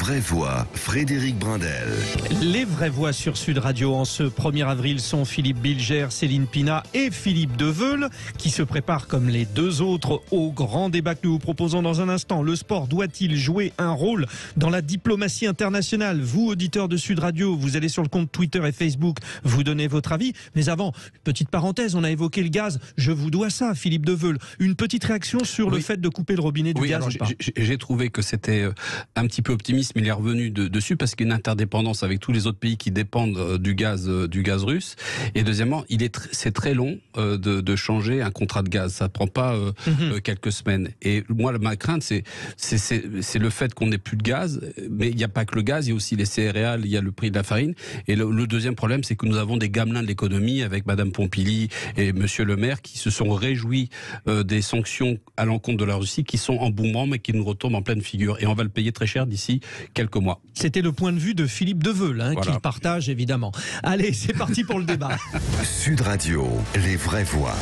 vraies voix, Frédéric Brindel. Les vraies voix sur Sud Radio en ce 1er avril sont Philippe Bilger, Céline Pina et Philippe Deveul qui se préparent comme les deux autres au grand débat que nous vous proposons dans un instant. Le sport doit-il jouer un rôle dans la diplomatie internationale? Vous, auditeurs de Sud Radio, vous allez sur le compte Twitter et Facebook, vous donnez votre avis. Mais avant, petite parenthèse, on a évoqué le gaz. Je vous dois ça, Philippe Deveul. Une petite réaction sur le fait de couper le robinet du gaz. Alors, j'ai trouvé que c'était un petit peu optimiste, mais il est revenu dessus parce qu'il y a une interdépendance avec tous les autres pays qui dépendent du gaz russe. Et deuxièmement, c'est très long de changer un contrat de gaz. Ça ne prend pas quelques semaines. Et moi, ma crainte, c'est le fait qu'on n'ait plus de gaz. Mais il n'y a pas que le gaz, il y a aussi les céréales, il y a le prix de la farine. Et le deuxième problème, c'est que nous avons des gamelins de l'économie avec Madame Pompili et Monsieur le maire qui se sont réjouis des sanctions à l'encontre de la Russie qui sont en boomerang mais qui nous retombent en pleine figure. Et on va le payer très cher d'ici quelques mois. C'était le point de vue de Philippe Deveul, voilà, qu'il partage évidemment. Allez, c'est parti pour le débat. Sud Radio, les vraies voix.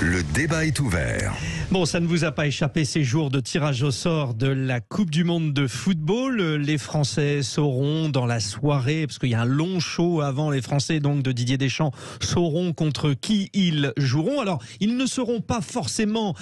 Le débat est ouvert. Bon, ça ne vous a pas échappé ces jours de tirage au sort de la Coupe du Monde de football. Les Français sauront dans la soirée, parce qu'il y a un long show avant, les Français donc de Didier Deschamps sauront contre qui ils joueront. Alors, ils ne seront pas forcément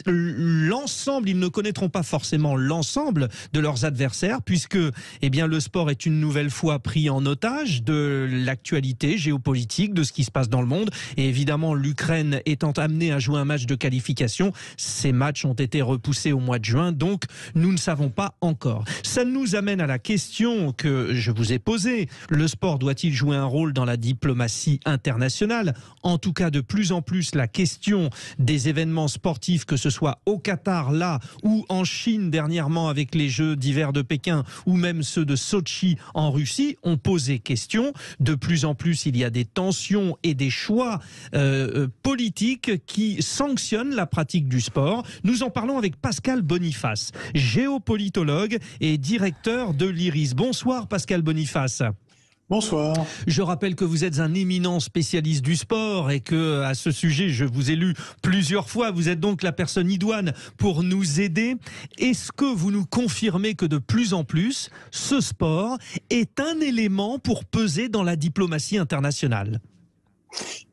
l'ensemble, ils ne connaîtront pas forcément l'ensemble de leurs adversaires, puisque le sport est une nouvelle fois pris en otage de l'actualité géopolitique, de ce qui se passe dans le monde. Et évidemment, l'Ukraine étant amenée à jouer un match de qualification, ces matchs ont été repoussés au mois de juin, donc nous ne savons pas encore. Ça nous amène à la question que je vous ai posée. Le sport doit-il jouer un rôle dans la diplomatie internationale? En tout cas, de plus en plus, la question des événements sportifs, que ce soit au Qatar, là, ou en Chine dernièrement avec les Jeux d'hiver de Pékin, ou même ceux de Sotchi en Russie, ont posé question. De plus en plus, il y a des tensions et des choix politiques qui sanctionnent la pratique du sport. Nous en parlons avec Pascal Boniface, géopolitologue et directeur de l'IRIS. Bonsoir Pascal Boniface. Bonsoir. Je rappelle que vous êtes un éminent spécialiste du sport et que, à ce sujet, je vous ai lu plusieurs fois. Vous êtes donc la personne idoine pour nous aider. Est-ce que vous nous confirmez que de plus en plus, ce sport est un élément pour peser dans la diplomatie internationale?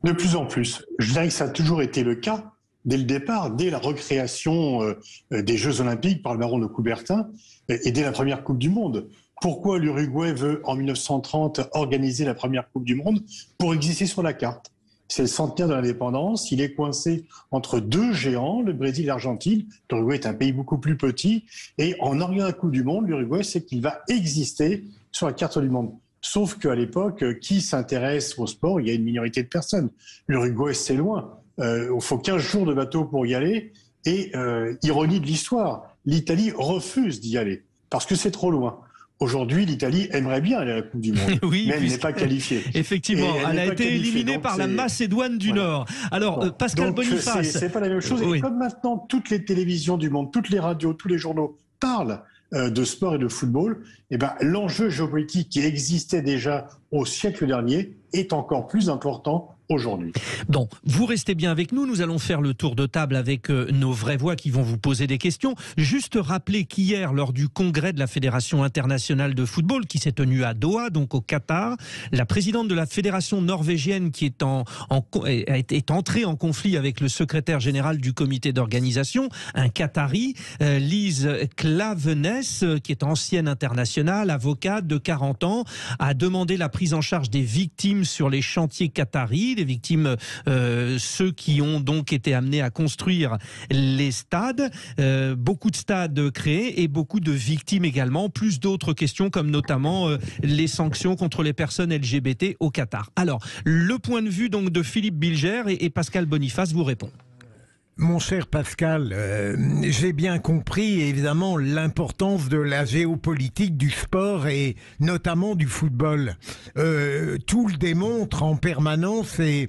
De plus en plus. Je dirais que ça a toujours été le cas dès le départ, dès la recréation des Jeux Olympiques par le baron de Coubertin et dès la première Coupe du Monde. Pourquoi l'Uruguay veut, en 1930, organiser la première Coupe du Monde? Pour exister sur la carte. C'est le centenaire de l'indépendance. Il est coincé entre deux géants, le Brésil et l'Argentine. L'Uruguay est un pays beaucoup plus petit. Et en organisant la Coupe du Monde, l'Uruguay sait qu'il va exister sur la carte du monde. Sauf qu'à l'époque, qui s'intéresse au sport? Il y a une minorité de personnes. L'Uruguay, c'est loin. Il faut 15 jours de bateau pour y aller. Et ironie de l'histoire, l'Italie refuse d'y aller parce que c'est trop loin. Aujourd'hui, l'Italie aimerait bien aller à la Coupe du Monde, oui, mais elle n'est pas qualifiée. Effectivement, elle a été éliminée par la Macédoine du Nord. Alors, Pascal Boniface... C'est pas la même chose. Oui. Et comme maintenant, toutes les télévisions du monde, toutes les radios, tous les journaux parlent de sport et de football, l'enjeu géopolitique qui existait déjà au siècle dernier est encore plus important aujourd'hui. Bon, vous restez bien avec nous. Nous allons faire le tour de table avec nos vraies voix qui vont vous poser des questions. Juste rappeler qu'hier, lors du congrès de la Fédération internationale de football qui s'est tenu à Doha, donc au Qatar, la présidente de la fédération norvégienne qui est entrée en conflit avec le secrétaire général du comité d'organisation, un Qatari, Lise Klaveness, qui est ancienne internationale, avocate de 40 ans, a demandé la prise en charge des victimes sur les chantiers qataris, les victimes, ceux qui ont donc été amenés à construire les stades, beaucoup de stades créés et beaucoup de victimes également, plus d'autres questions comme notamment les sanctions contre les personnes LGBT au Qatar. Alors, le point de vue donc de Philippe Bilger et Pascal Boniface vous répond. Mon cher Pascal, j'ai bien compris évidemment l'importance de la géopolitique du sport et notamment du football. Tout le démontre en permanence et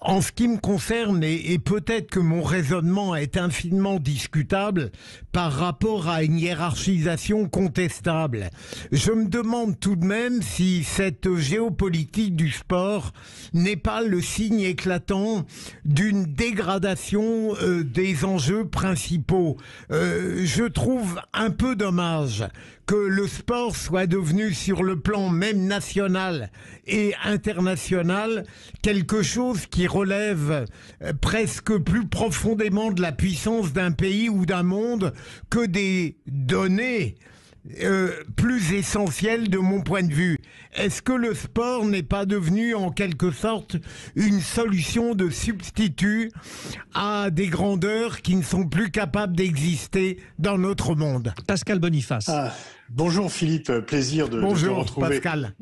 en ce qui me concerne, et peut-être que mon raisonnement est infiniment discutable par rapport à une hiérarchisation contestable, je me demande tout de même si cette géopolitique du sport n'est pas le signe éclatant d'une dégradation des enjeux principaux. Je trouve un peu dommage que le sport soit devenu sur le plan même national et international quelque chose qui relève presque plus profondément de la puissance d'un pays ou d'un monde que des données plus essentielles de mon point de vue. Est-ce que le sport n'est pas devenu en quelque sorte une solution de substitut à des grandeurs qui ne sont plus capables d'exister dans notre monde? Pascal Boniface. Bonjour Philippe, plaisir de te retrouver. Bonjour Pascal.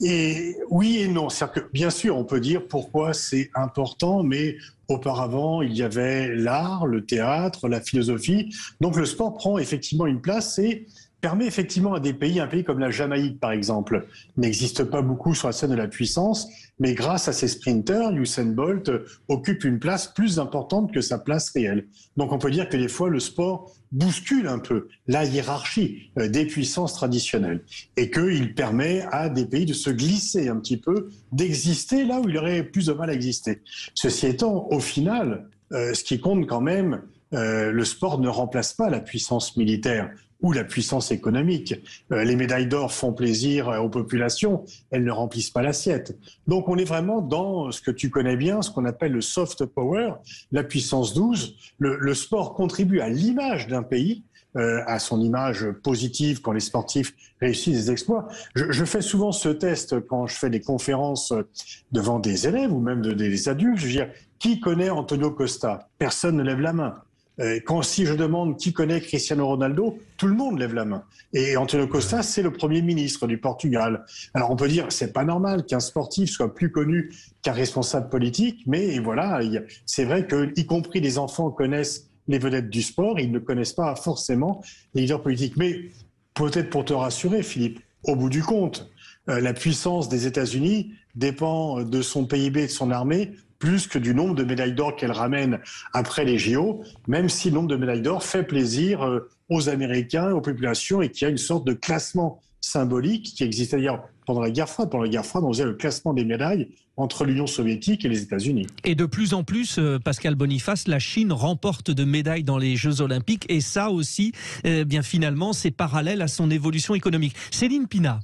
Et oui et non, c'est-à-dire que bien sûr on peut dire pourquoi c'est important, mais auparavant il y avait l'art, le théâtre, la philosophie, donc le sport prend effectivement une place et permet effectivement à des pays, un pays comme la Jamaïque par exemple, n'existe pas beaucoup sur la scène de la puissance, mais grâce à ses sprinters, Usain Bolt occupe une place plus importante que sa place réelle. Donc on peut dire que des fois le sport bouscule un peu la hiérarchie des puissances traditionnelles et qu'il permet à des pays de se glisser un petit peu, d'exister là où il aurait plus de mal à exister. Ceci étant, au final, ce qui compte quand même, le sport ne remplace pas la puissance militaire ou la puissance économique. Les médailles d'or font plaisir aux populations, elles ne remplissent pas l'assiette. Donc on est vraiment dans ce que tu connais bien, ce qu'on appelle le soft power, la puissance 12. Le sport contribue à l'image d'un pays, à son image positive quand les sportifs réussissent des exploits. Je fais souvent ce test quand je fais des conférences devant des élèves ou même des adultes. Je veux dire, qui connaît Antonio Costa? Personne ne lève la main. Si je demande qui connaît Cristiano Ronaldo, tout le monde lève la main. Et Antonio Costa, c'est le Premier ministre du Portugal. Alors on peut dire, c'est pas normal qu'un sportif soit plus connu qu'un responsable politique, mais voilà, c'est vrai que, y compris les enfants connaissent les vedettes du sport, ils ne connaissent pas forcément les leaders politiques. Mais peut-être pour te rassurer, Philippe, au bout du compte, la puissance des États-Unis dépend de son PIB et de son armée, plus que du nombre de médailles d'or qu'elle ramène après les JO, même si le nombre de médailles d'or fait plaisir aux Américains, aux populations, et qu'il y a une sorte de classement symbolique qui existait d'ailleurs pendant la guerre froide. Pendant la guerre froide, on faisait le classement des médailles entre l'Union soviétique et les États-Unis. Et de plus en plus, Pascal Boniface, la Chine remporte de médailles dans les Jeux Olympiques, et ça aussi, bien finalement, c'est parallèle à son évolution économique. Céline Pina.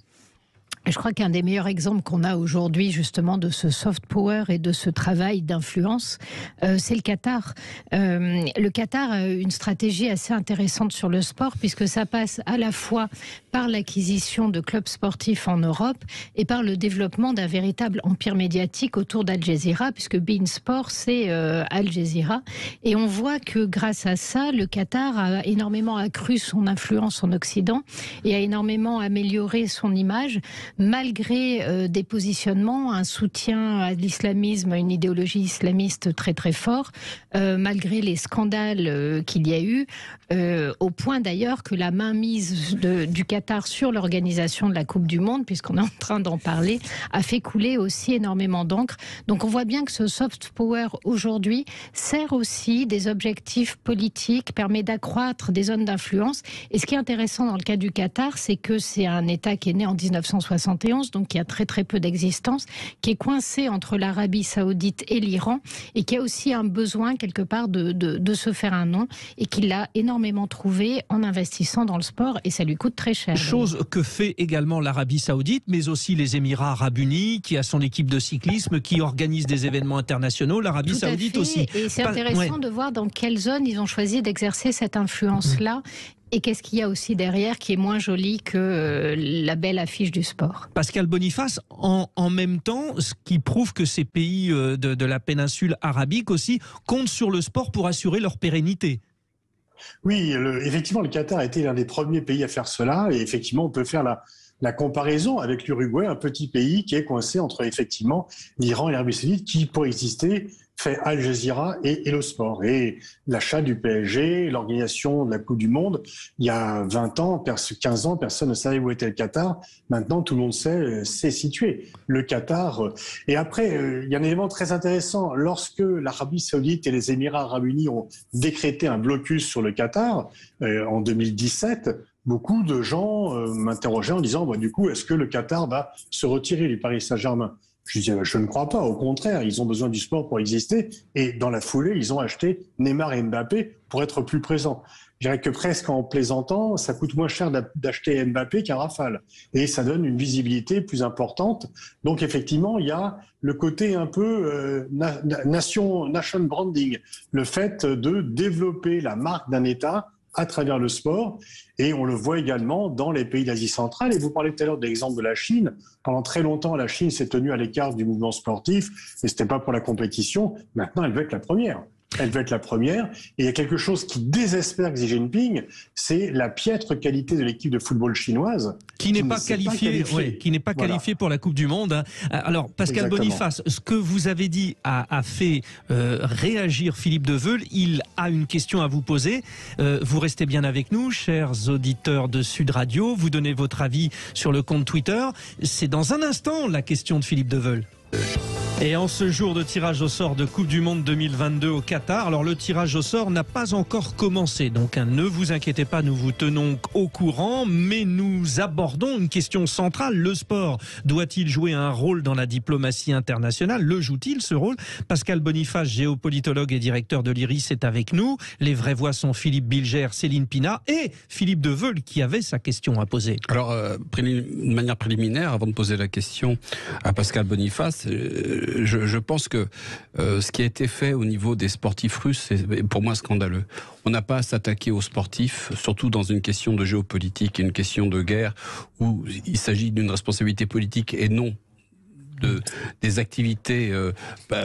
Je crois qu'un des meilleurs exemples qu'on a aujourd'hui justement de ce soft power et de ce travail d'influence, c'est le Qatar. Le Qatar a une stratégie assez intéressante sur le sport puisque ça passe à la fois par l'acquisition de clubs sportifs en Europe et par le développement d'un véritable empire médiatique autour d'Al Jazeera, puisque beIN Sport, c'est Al Jazeera. Et on voit que grâce à ça, le Qatar a énormément accru son influence en Occident et a énormément amélioré son image, malgré des positionnements, un soutien à l'islamisme, à une idéologie islamiste très très fort, malgré les scandales qu'il y a eu, au point d'ailleurs que la mainmise du Qatar sur l'organisation de la Coupe du Monde, puisqu'on est en train d'en parler, a fait couler aussi énormément d'encre. Donc on voit bien que ce soft power aujourd'hui sert aussi des objectifs politiques, permet d'accroître des zones d'influence. Et ce qui est intéressant dans le cas du Qatar, c'est que c'est un État qui est né en 1971, donc qui a très très peu d'existence, qui est coincé entre l'Arabie Saoudite et l'Iran, et qui a aussi un besoin quelque part de se faire un nom, et qui l'a énormément trouvé en investissant dans le sport, et ça lui coûte très cher. Chose que fait également l'Arabie Saoudite, mais aussi les Émirats Arabes Unis, qui a son équipe de cyclisme, qui organise des événements internationaux, l'Arabie Saoudite aussi. Et c'est intéressant de voir dans quelle zone ils ont choisi d'exercer cette influence-là. Et qu'est-ce qu'il y a aussi derrière qui est moins joli que la belle affiche du sport? Pascal Boniface, en même temps, ce qui prouve que ces pays de la péninsule arabique aussi comptent sur le sport pour assurer leur pérennité. Oui, effectivement, le Qatar a été l'un des premiers pays à faire cela, et effectivement, on peut faire la comparaison avec l'Uruguay, un petit pays qui est coincé entre effectivement l'Iran et l'Arabie Saoudite, qui, pour exister, fait Al Jazeera et le sport. Et l'achat du PSG, l'organisation de la Coupe du Monde, il y a 20 ans, 15 ans, personne ne savait où était le Qatar. Maintenant, tout le monde sait, c'est situé. Le Qatar. Et après, il y a un élément très intéressant. Lorsque l'Arabie Saoudite et les Émirats Arabes Unis ont décrété un blocus sur le Qatar en 2017, beaucoup de gens m'interrogeaient en disant, du coup, est-ce que le Qatar va se retirer du Paris Saint-Germain ? Je disais, je ne crois pas, au contraire, ils ont besoin du sport pour exister, et dans la foulée, ils ont acheté Neymar et Mbappé pour être plus présents. je dirais que presque en plaisantant, ça coûte moins cher d'acheter Mbappé qu'un Rafale. Et ça donne une visibilité plus importante. Donc effectivement, il y a le côté un peu nation branding, le fait de développer la marque d'un État à travers le sport. Et on le voit également dans les pays d'Asie centrale. Et vous parlez tout à l'heure de l'exemple de la Chine. Pendant très longtemps, la Chine s'est tenue à l'écart du mouvement sportif, et c'était pas pour la compétition. Maintenant, elle veut être la première. Elle veut être la première. Et il y a quelque chose qui désespère Xi Jinping, c'est la piètre qualité de l'équipe de football chinoise. Qui n'est pas qualifiée qualifiée pour la Coupe du Monde. Hein. Alors, Pascal Exactement. Boniface, ce que vous avez dit a fait réagir Philippe Deveul. Il a une question à vous poser. Vous restez bien avec nous, chers auditeurs de Sud Radio. Vous donnez votre avis sur le compte Twitter. C'est dans un instant la question de Philippe Deveul. Et en ce jour de tirage au sort de Coupe du Monde 2022 au Qatar, alors le tirage au sort n'a pas encore commencé, donc ne vous inquiétez pas, nous vous tenons au courant, mais nous abordons une question centrale. Le sport doit-il jouer un rôle dans la diplomatie internationale? Le joue-t-il, ce rôle? Pascal Boniface, géopolitologue et directeur de l'IRIS, est avec nous. Les vraies voix sont Philippe Bilger, Céline Pina et Philippe Deveul qui avait sa question à poser. Alors, de manière préliminaire, avant de poser la question à Pascal Boniface, je pense que ce qui a été fait au niveau des sportifs russes, c'est pour moi scandaleux. On n'a pas à s'attaquer aux sportifs, surtout dans une question de géopolitique et une question de guerre où il s'agit d'une responsabilité politique et non des activités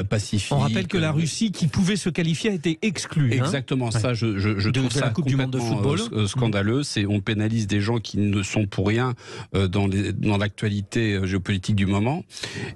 pacifiques. On rappelle que la Russie, qui pouvait se qualifier, a été exclue. Exactement, ça, je trouve ça la Coupe du Monde de football. Scandaleux. On pénalise des gens qui ne sont pour rien dans l'actualité géopolitique du moment.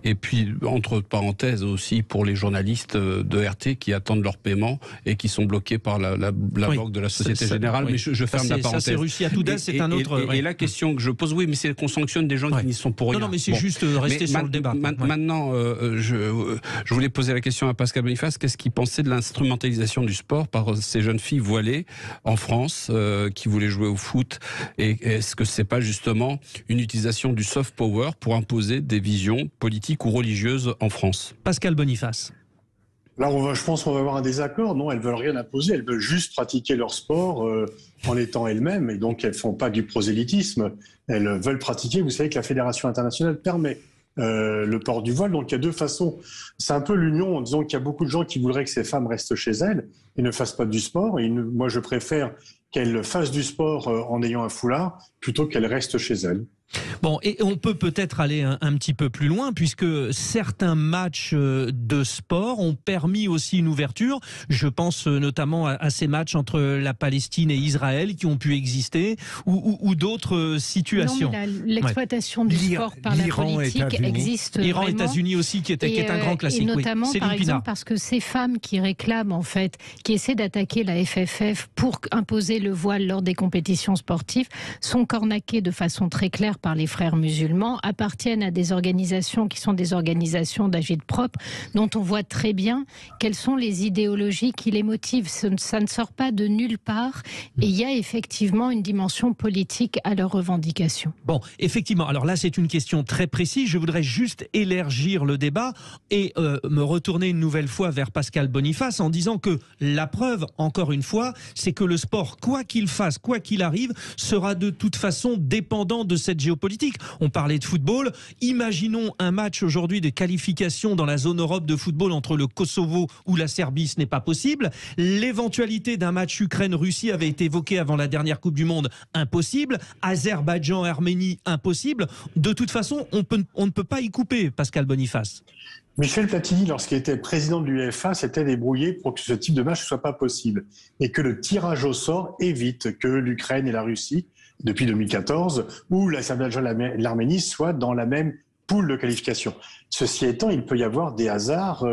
Et puis, entre parenthèses aussi, pour les journalistes de RT qui attendent leur paiement et qui sont bloqués par la banque de la Société Générale. Oui. Mais je ferme la parenthèse. Ça, c'est Russie à Toudès, c'est un autre... Et la question que je pose, oui, mais c'est qu'on sanctionne des gens qui n'y sont pour rien. Non, mais c'est juste rester sur le débat. Maintenant, je voulais poser la question à Pascal Boniface. Qu'est-ce qu'il pensait de l'instrumentalisation du sport par ces jeunes filles voilées en France qui voulaient jouer au foot? Et est-ce que c'est pas justement une utilisation du soft power pour imposer des visions politiques ou religieuses en France? Pascal Boniface. Là, je pense qu'on va avoir un désaccord. Non, elles veulent rien imposer. Elles veulent juste pratiquer leur sport en étant elles-mêmes. Et donc, elles font pas du prosélytisme. Elles veulent pratiquer. Vous savez que la Fédération internationale permet le port du voile. Donc il y a deux façons. C'est un peu l'union en disant qu'il y a beaucoup de gens qui voudraient que ces femmes restent chez elles et ne fassent pas du sport. Et moi, je préfère qu'elles fassent du sport en ayant un foulard plutôt qu'elles restent chez elles. Bon, et on peut peut-être aller un petit peu plus loin, puisque certains matchs de sport ont permis aussi une ouverture. Je pense notamment à ces matchs entre la Palestine et Israël qui ont pu exister, ou d'autres situations. Non, l'exploitation du sport par la politique existe Iran, vraiment. États-Unis aussi, qui est un grand classique. Et notamment, oui. par exemple, parce que ces femmes qui réclament, en fait, qui essaient d'attaquer la FFF pour imposer le voile lors des compétitions sportives, sont cornaquées de façon très claire par les frères musulmans, appartiennent à des organisations qui sont des organisations d'agit-prop, dont on voit très bien quelles sont les idéologies qui les motivent. Ça ne sort pas de nulle part, et il y a effectivement une dimension politique à leurs revendications. Bon, effectivement, alors là c'est une question très précise, je voudrais juste élargir le débat et me retourner une nouvelle fois vers Pascal Boniface en disant que la preuve, encore une fois, c'est que le sport, quoi qu'il fasse, quoi qu'il arrive, sera de toute façon dépendant de cette géopolitique. On parlait de football. Imaginons un match aujourd'hui de qualification dans la zone Europe de football entre le Kosovo ou la Serbie, ce n'est pas possible. L'éventualité d'un match Ukraine-Russie avait été évoquée avant la dernière Coupe du Monde, impossible. Azerbaïdjan-Arménie, impossible. De toute façon, on ne peut pas y couper, Pascal Boniface. Michel Platini, lorsqu'il était président de l'UEFA, s'était débrouillé pour que ce type de match ne soit pas possible et que le tirage au sort évite que l'Ukraine et la Russie, depuis 2014, ou l'Azerbaïdjan et l'Arménie soient dans la même poule de qualification. Ceci étant, il peut y avoir des hasards.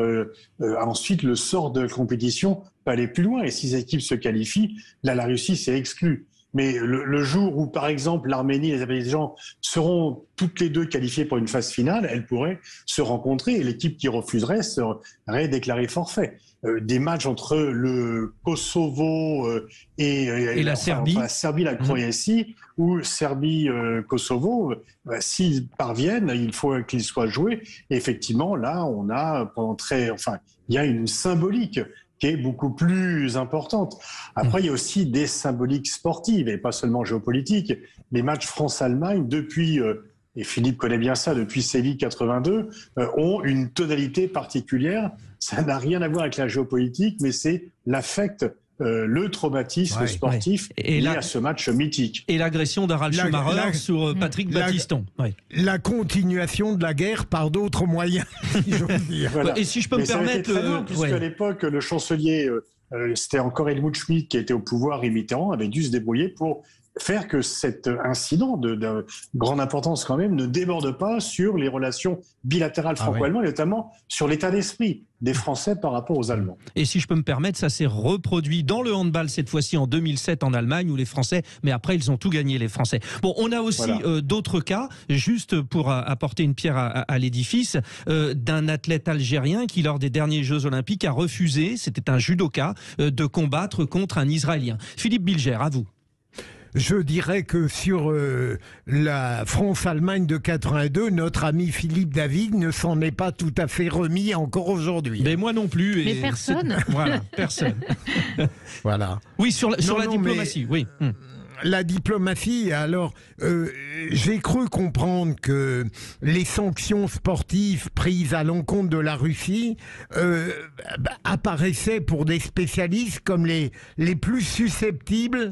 Ensuite, le sort de la compétition peut aller plus loin. Et si ces équipes se qualifient, là, la Russie s'est exclue. Mais le jour où, par exemple, l'Arménie et l'Azerbaïdjan seront toutes les deux qualifiées pour une phase finale, elles pourraient se rencontrer et l'équipe qui refuserait serait déclarée forfait. Des matchs entre le Kosovo et la Serbie, la Serbie, la Croatie, ou Serbie-Kosovo, s'ils parviennent, il faut qu'ils soient joués. Et effectivement, là, on a il y a une symbolique qui est beaucoup plus importante. Après, il y a aussi des symboliques sportives et pas seulement géopolitiques. Les matchs France-Allemagne, depuis, et Philippe connaît bien ça, depuis Séville 82, ont une tonalité particulière. Ça n'a rien à voir avec la géopolitique, mais c'est l'affect, le traumatisme sportif lié à ce match mythique. Et l'agression d'Harald Schumacher sur Patrick Battiston. La continuation de la guerre par d'autres moyens, si j'ose dire. Voilà. Et si je peux me permettre... puisqu'à l'époque, le chancelier, c'était encore Helmut Schmidt qui était au pouvoir, et Mitterrand avait dû se débrouiller pour faire que cet incident de grande importance quand même ne déborde pas sur les relations bilatérales franco-allemandes, et notamment sur l'état d'esprit des Français par rapport aux Allemands. Et si je peux me permettre, ça s'est reproduit dans le handball cette fois-ci en 2007 en Allemagne où les Français, mais après ils ont tout gagné les Français. Bon, on a aussi d'autres cas, juste pour apporter une pierre à l'édifice, d'un athlète algérien qui lors des derniers Jeux Olympiques a refusé, c'était un judoka, de combattre contre un Israélien. Philippe Bilger, à vous. Je dirais que sur la France-Allemagne de 82, notre ami Philippe David ne s'en est pas tout à fait remis encore aujourd'hui. Mais moi non plus. Mais personne. Voilà, personne. Voilà. Oui, sur la diplomatie, oui. La diplomatie, alors, j'ai cru comprendre que les sanctions sportives prises à l'encontre de la Russie apparaissaient pour des spécialistes comme les plus susceptibles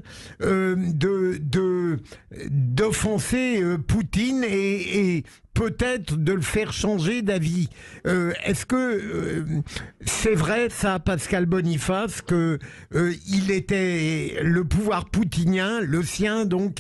d'offenser Poutine et peut-être de le faire changer d'avis. Est-ce que c'est vrai ça, Pascal Boniface, que il était le pouvoir poutinien, le sien donc,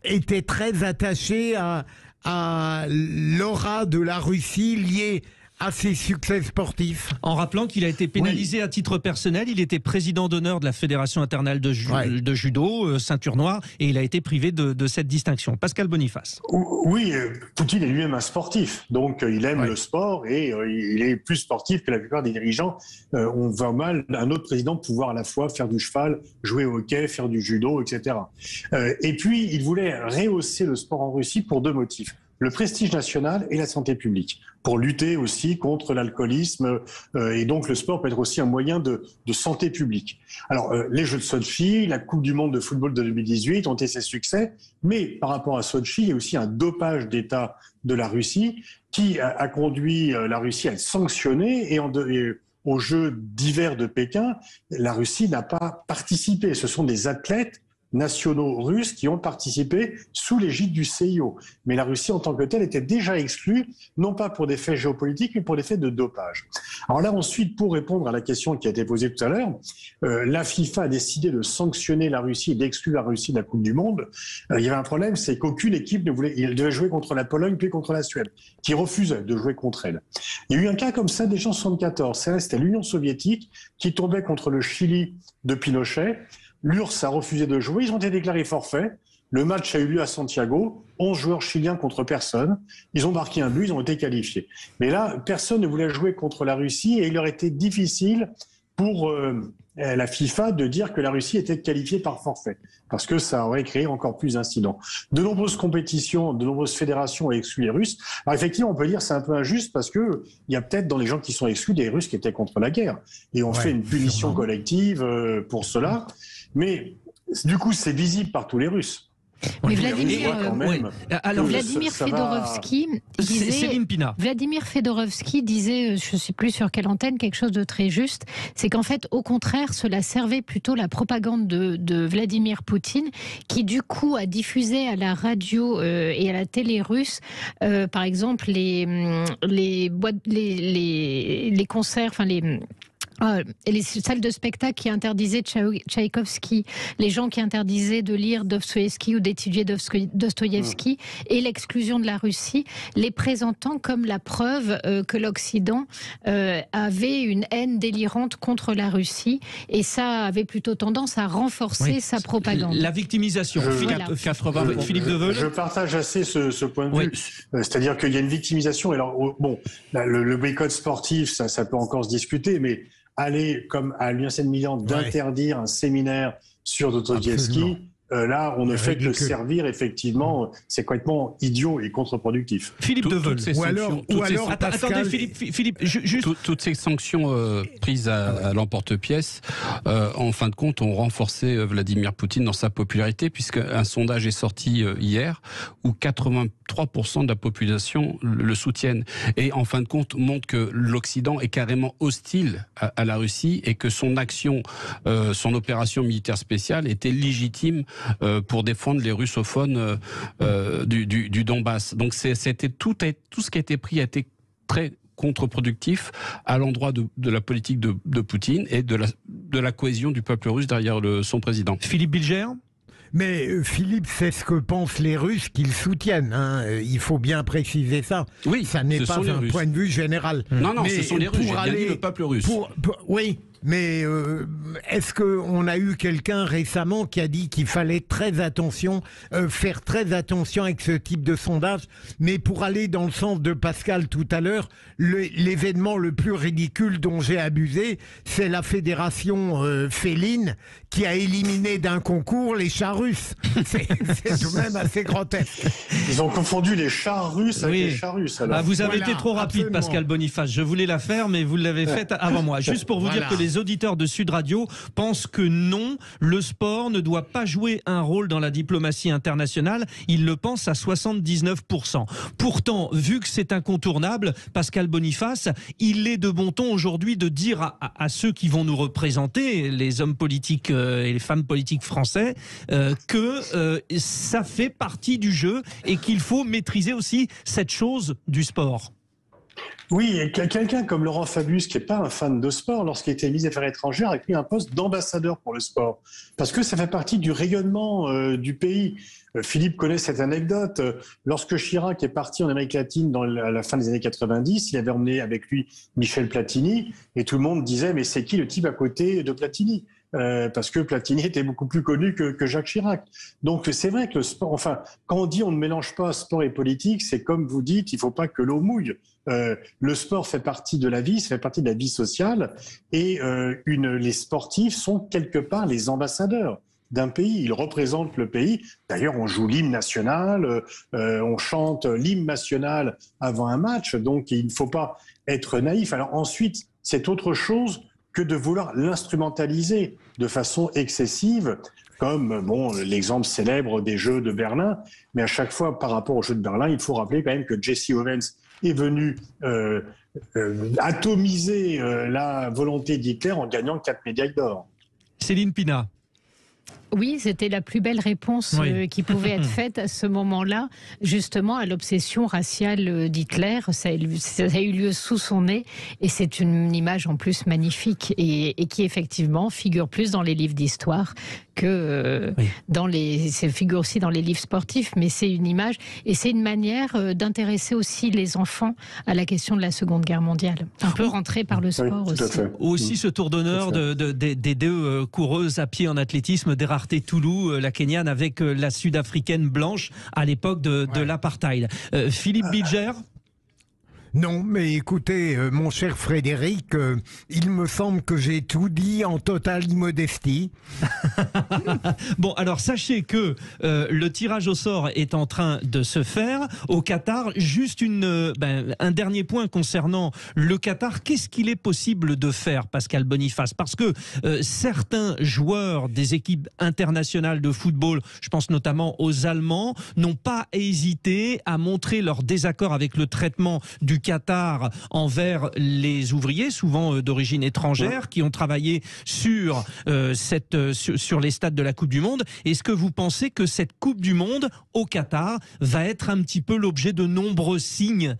était très attaché à l'aura de la Russie liée à ses succès sportifs? En rappelant qu'il a été pénalisé à titre personnel, il était président d'honneur de la Fédération internationale de judo, ceinture noire, et il a été privé de cette distinction. Pascal Boniface. Oui, Poutine est lui-même un sportif, donc il aime le sport et il est plus sportif que la plupart des dirigeants. On voit mal un autre président pouvoir à la fois faire du cheval, jouer au hockey, faire du judo, etc. Et puis, il voulait rehausser le sport en Russie pour deux motifs: le prestige national et la santé publique, pour lutter aussi contre l'alcoolisme. Et donc le sport peut être aussi un moyen de santé publique. Alors les Jeux de Sochi, la Coupe du Monde de football de 2018 ont été ses succès, mais par rapport à Sochi, il y a aussi un dopage d'État de la Russie qui a conduit la Russie à être sanctionnée, et aux Jeux d'hiver de Pékin, la Russie n'a pas participé. Ce sont des athlètes nationaux russes qui ont participé sous l'égide du CIO. Mais la Russie en tant que telle était déjà exclue, non pas pour des faits géopolitiques, mais pour des faits de dopage. Alors là, ensuite, pour répondre à la question qui a été posée tout à l'heure, la FIFA a décidé de sanctionner la Russie et d'exclure la Russie de la Coupe du Monde. Il y avait un problème, c'est qu'aucune équipe ne voulait... Elle devait jouer contre la Pologne puis contre la Suède, qui refusait de jouer contre elle. Il y a eu un cas comme ça déjà en 1974. C'était l'Union soviétique qui tombait contre le Chili de Pinochet. L'URSS a refusé de jouer, ils ont été déclarés forfaits. Le match a eu lieu à Santiago, 11 joueurs chiliens contre personne. Ils ont marqué un but, ils ont été qualifiés. Mais là, personne ne voulait jouer contre la Russie et il leur était difficile pour la FIFA de dire que la Russie était qualifiée par forfait, parce que ça aurait créé encore plus d'incidents. De nombreuses compétitions, de nombreuses fédérations ont exclu les Russes. Alors effectivement, on peut dire que c'est un peu injuste parce que il y a peut-être dans les gens qui sont exclus des Russes qui étaient contre la guerre. Et on fait une punition collective pour cela. Mais du coup, c'est visible par tous les Russes. Mais Vladimir Fedorovski disait, je ne sais plus sur quelle antenne, quelque chose de très juste, c'est qu'en fait, au contraire, cela servait plutôt la propagande de Vladimir Poutine, qui du coup a diffusé à la radio et à la télé russe, par exemple, les concerts, enfin et les salles de spectacle qui interdisaient Tchaïkovski, les gens qui interdisaient de lire Dostoïevski ou d'étudier Dostoïevski, et l'exclusion de la Russie, les présentant comme la preuve que l'Occident avait une haine délirante contre la Russie, et ça avait plutôt tendance à renforcer sa propagande. La victimisation. Philippe Deveul. Je partage assez ce point de vue. C'est-à-dire qu'il y a une victimisation. Alors, bon, le boycott sportif, ça peut encore se discuter, mais aller, comme à l'Université de Milan, d'interdire un séminaire sur Dostoïevski, là, on ne fait que ridicule. servir, effectivement, c'est complètement idiot et contre-productif. Philippe Deveul. Attendez, Philippe, juste... Toutes ces sanctions prises à l'emporte-pièce, en fin de compte, ont renforcé Vladimir Poutine dans sa popularité, puisqu'un sondage est sorti hier où 83% de la population le soutiennent. Et en fin de compte, montre que l'Occident est carrément hostile à la Russie et que son action, son opération militaire spéciale était légitime pour défendre les russophones du Donbass. Donc c'était tout ce qui a été pris a été très contre-productif à l'endroit de la politique de Poutine et de la cohésion du peuple russe derrière son président. Philippe Bilger. Mais Philippe, c'est ce que pensent les Russes qu'ils soutiennent. Hein. Il faut bien préciser ça. Oui, ça n'est pas un point de vue général. Non, mais ce sont les Russes. J'ai bien dit le peuple russe. Oui. Mais est-ce qu'on a eu quelqu'un récemment qui a dit qu'il fallait faire très attention avec ce type de sondage? Mais pour aller dans le sens de Pascal tout à l'heure, l'événement le plus ridicule dont j'ai abusé, c'est la fédération féline qui a éliminé d'un concours les chats russes. C'est tout de même assez grotesque. Ils ont confondu les chats russes avec les chats russes. Alors. Vous avez été trop rapide, absolument. Pascal Boniface. Je voulais la faire, mais vous l'avez faite avant moi. Juste pour vous dire que les auditeurs de Sud Radio pensent que non, le sport ne doit pas jouer un rôle dans la diplomatie internationale. Ils le pensent à 79%. Pourtant, vu que c'est incontournable, Pascal Boniface, il est de bon ton aujourd'hui de dire à ceux qui vont nous représenter, les hommes politiques et les femmes politiques français, que ça fait partie du jeu et qu'il faut maîtriser aussi cette chose du sport. Oui, et quelqu'un comme Laurent Fabius, qui n'est pas un fan de sport, lorsqu'il a été ministre des Affaires étrangères, a pris un poste d'ambassadeur pour le sport. Parce que ça fait partie du rayonnement du pays. Philippe connaît cette anecdote. Lorsque Chirac est parti en Amérique latine à la fin des années 90, il avait emmené avec lui Michel Platini, et tout le monde disait « mais c'est qui le type à côté de Platini ?» parce que Platini était beaucoup plus connu que Jacques Chirac. Donc c'est vrai que le sport, enfin, quand on dit on ne mélange pas sport et politique, c'est comme vous dites, il ne faut pas que l'eau mouille. Le sport fait partie de la vie, ça fait partie de la vie sociale, et les sportifs sont quelque part les ambassadeurs d'un pays, ils représentent le pays. D'ailleurs, on joue l'hymne national, on chante l'hymne national avant un match, donc il ne faut pas être naïf. Alors ensuite, c'est autre chose que de vouloir l'instrumentaliser de façon excessive, comme l'exemple célèbre des Jeux de Berlin. Mais à chaque fois, par rapport aux Jeux de Berlin, il faut rappeler quand même que Jesse Owens est venu atomiser la volonté d'Hitler en gagnant 4 médailles d'or. Céline Pina. Oui, c'était la plus belle réponse qui pouvait être faite à ce moment-là, justement à l'obsession raciale d'Hitler. Ça a eu lieu sous son nez, et c'est une image en plus magnifique et qui effectivement figure plus dans les livres d'histoire que ça figure aussi dans les livres sportifs, mais c'est une image et c'est une manière d'intéresser aussi les enfants à la question de la Seconde Guerre mondiale. On peut rentrer par le sport aussi. Aussi ce tour d'honneur des deux coureuses à pied en athlétisme d'Erarte Toulou, la Kenyane avec la Sud-Africaine blanche à l'époque de l'apartheid. Philippe Bilger. Non, mais écoutez, mon cher Frédéric, il me semble que j'ai tout dit en totale immodestie. Bon, alors sachez que le tirage au sort est en train de se faire au Qatar. Juste un dernier point concernant le Qatar. Qu'est-ce qu'il est possible de faire, Pascal Boniface? Parce que certains joueurs des équipes internationales de football, je pense notamment aux Allemands, n'ont pas hésité à montrer leur désaccord avec le traitement du Qatar envers les ouvriers, souvent d'origine étrangère, qui ont travaillé sur les stades de la Coupe du Monde. Est-ce que vous pensez que cette Coupe du Monde au Qatar va être un petit peu l'objet de nombreux signes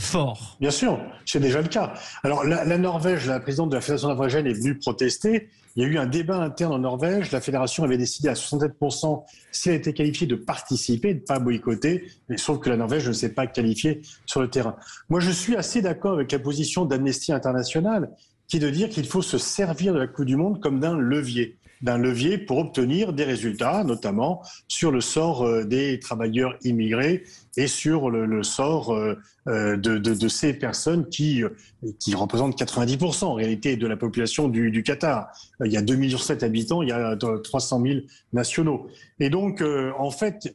forts? Bien sûr, c'est déjà le cas. Alors la Norvège, la présidente de la Fédération norvégienne est venue protester. Il y a eu un débat interne en Norvège. La fédération avait décidé à 67% si elle était qualifiée de participer, de ne pas boycotter. Mais sauf que la Norvège ne s'est pas qualifiée sur le terrain. Moi, je suis assez d'accord avec la position d'Amnesty International qui est de dire qu'il faut se servir de la Coupe du Monde comme d'un levier. d'un levier pour obtenir des résultats, notamment sur le sort des travailleurs immigrés et sur le sort de ces personnes qui représentent 90% en réalité de la population du Qatar. Il y a 2,7 millions d'habitants, il y a 300 000 nationaux. Et donc, en fait,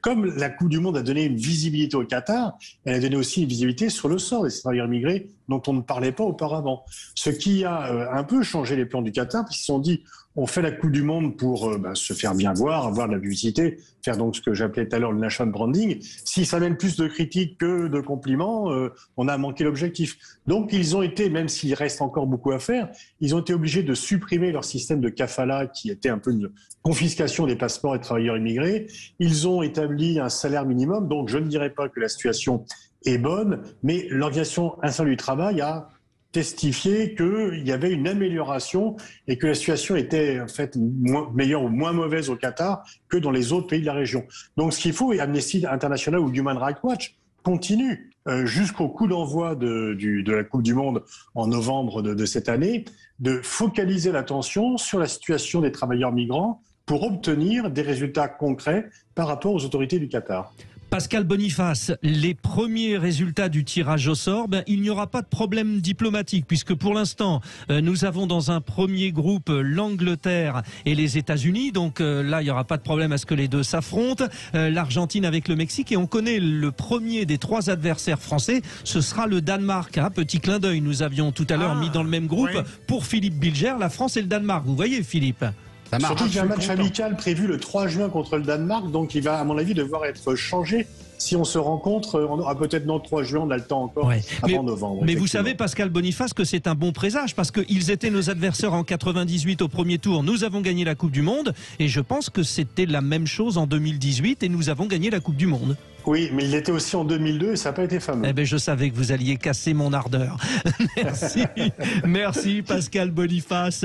comme la Coupe du Monde a donné une visibilité au Qatar, elle a donné aussi une visibilité sur le sort des travailleurs immigrés dont on ne parlait pas auparavant. Ce qui a un peu changé les plans du Qatar, parce qu'ils se sont dit, on fait la Coupe du Monde pour se faire bien voir, avoir de la publicité, faire donc ce que j'appelais tout à l'heure le national branding. Si ça mène plus de critiques que de compliments, on a manqué l'objectif. Donc ils ont été, même s'il reste encore beaucoup à faire, ils ont été obligés de supprimer leur système de kafala qui était un peu une confiscation des passeports des travailleurs immigrés. Ils ont établi un salaire minimum, donc je ne dirais pas que la situation est bonne, mais l'Organisation internationale du travail a testifié qu'il y avait une amélioration et que la situation était en fait meilleure ou moins mauvaise au Qatar que dans les autres pays de la région. Donc ce qu'il faut, et Amnesty International ou Human Rights Watch continue jusqu'au coup d'envoi de la Coupe du Monde en novembre de cette année, de focaliser l'attention sur la situation des travailleurs migrants pour obtenir des résultats concrets par rapport aux autorités du Qatar. Pascal Boniface, les premiers résultats du tirage au sort, il n'y aura pas de problème diplomatique puisque pour l'instant, nous avons dans un premier groupe l'Angleterre et les États-Unis. Donc là, il n'y aura pas de problème à ce que les deux s'affrontent. L'Argentine avec le Mexique et on connaît le premier des 3 adversaires français, ce sera le Danemark. Petit clin d'œil, nous avions tout à l'heure mis dans le même groupe pour Philippe Bilger, la France et le Danemark. Vous voyez Philippe ? Surtout qu'il y a un match amical prévu le 3 juin contre le Danemark, donc il va, à mon avis, devoir être changé. Si on se rencontre, on aura peut-être non 3 juin, on a le temps encore avant novembre. Mais vous savez, Pascal Boniface, que c'est un bon présage parce qu'ils étaient nos adversaires en 98 au premier tour. Nous avons gagné la Coupe du Monde et je pense que c'était la même chose en 2018 et nous avons gagné la Coupe du Monde. Oui, mais il l'était aussi en 2002 et ça n'a pas été fameux. Eh bien, je savais que vous alliez casser mon ardeur. Merci, merci Pascal Boniface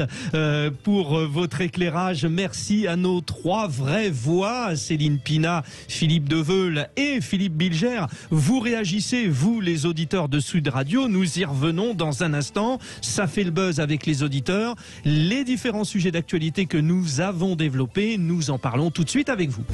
pour votre éclairage. Merci à nos 3 vraies voix, Céline Pina, Philippe Deveul et Philippe Bilger. Vous réagissez, vous les auditeurs de Sud Radio. Nous y revenons dans un instant. Ça fait le buzz avec les auditeurs. Les différents sujets d'actualité que nous avons développés, nous en parlons tout de suite avec vous.